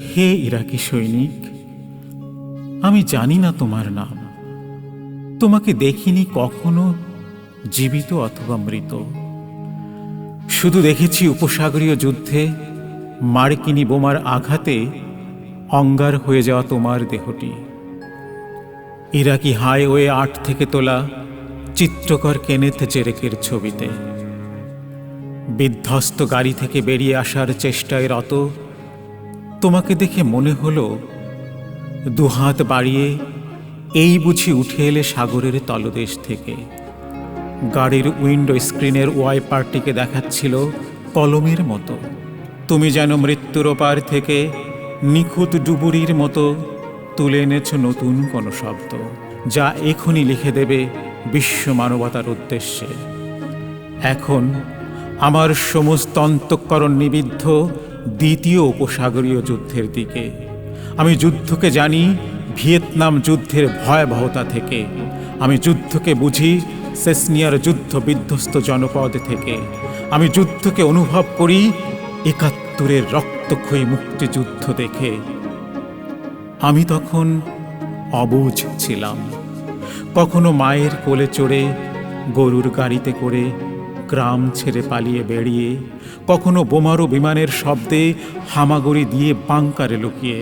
হে ইরাকি সৈনিক, আমি জানি না তোমার নাম, তোমাকে দেখিনি কখনো জীবিত অথবা মৃত। শুধু দেখেছি উপসাগরীয় যুদ্ধে মার্কিনী বোমার আঘাতে অঙ্গার হয়ে যাওয়া তোমার দেহটি। ইরাকি হাইওয়ে ৮ থেকে তোলা চিত্রকর কেনেথ জেরেকের ছবিতে বিধ্বস্ত গাড়ি থেকে বেরিয়ে আসার চেষ্টায় রত তোমাকে দেখে মনে হলো দুহাত বাড়িয়ে এই বুঝি উঠে এলে সাগরের তলদেশ থেকে। গাড়ির উইন্ডো স্ক্রিনের ওয়াইপারটিকে দেখাচ্ছিল কলমের মতো। তুমি যেন মৃত্যুর ওপার থেকে নিখুঁত ডুবুরির মতো তুলে এনেছ নতুন কোনো শব্দ, যা এখনই লিখে দেবে বিশ্ব মানবতার উদ্দেশ্যে। এখন আমার সমস্ত অন্তঃকরণ নিবিদ্ধ দ্বিতীয় উপসাগরীয় যুদ্ধের দিকে। আমি যুদ্ধকে জানি ভিয়েতনাম যুদ্ধের ভয়াবহতা থেকে। আমি যুদ্ধকে বুঝি সেসনিয়ার যুদ্ধ বিধ্বস্ত জনপদ থেকে। আমি যুদ্ধকে অনুভব করি ৭১-এর রক্তক্ষয়ী মুক্তিযুদ্ধ দেখে। আমি তখন অবুঝ ছিলাম। কখনো মায়ের কোলে চড়ে গরুর গাড়িতে করে গ্রাম ছেড়ে পালিয়ে বেরিয়ে, কখনো বোমারু বিমানের শব্দে হামাগুড়ি দিয়ে বাংকারে লুকিয়ে,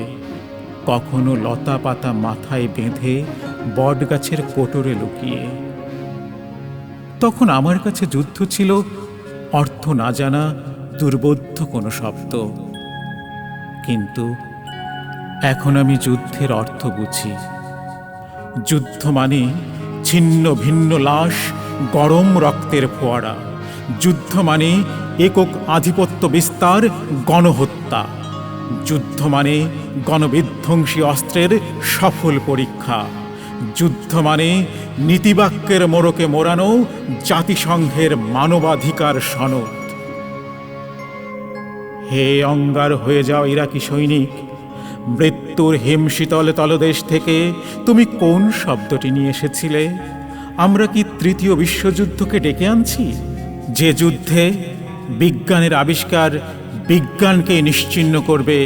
কখনো লতা পাতা মাথায় বেঁধে বটগাছের কোটরে লুকিয়ে। তখন আমার কাছে যুদ্ধ ছিল অর্থ না জানা দুর্বোধ্য কোনো শব্দ। কিন্তু এখন আমি যুদ্ধের অর্থ বুঝি। যুদ্ধ মানে ছিন্ন ভিন্ন লাশ, গরম রক্তের ফোয়ারা। যুদ্ধ মানে একক আধিপত্য বিস্তার, গণহত্যা। যুদ্ধ মানে গণবিধ্বংসী অস্ত্রের সফল পরীক্ষা। যুদ্ধ মানে নীতিবাক্যের মোড়কে মোড়ানো জাতিসংঘের মানবাধিকার সনদ। হে অঙ্গার হয়ে যাও ইরাকি সৈনিক, মৃত্যুর হিমশীতল তলদেশ থেকে তুমি কোন শব্দটি নিয়ে এসেছিলে? আমরা কি তৃতীয় বিশ্বযুদ্ধকে ডেকে আনছি? যে যুদ্ধে বিজ্ঞানের আবিষ্কার বিজ্ঞানকে নিশ্চিহ্ন করবে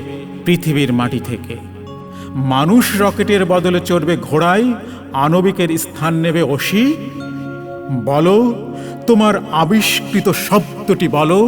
পৃথিবীর মাটি থেকে। মানুষ রকেটের বদলে চড়বে ঘোড়ায়, আণবিকের স্থান নেবে অসি। বলো, তোমার আবিষ্কৃত শব্দটি বলো।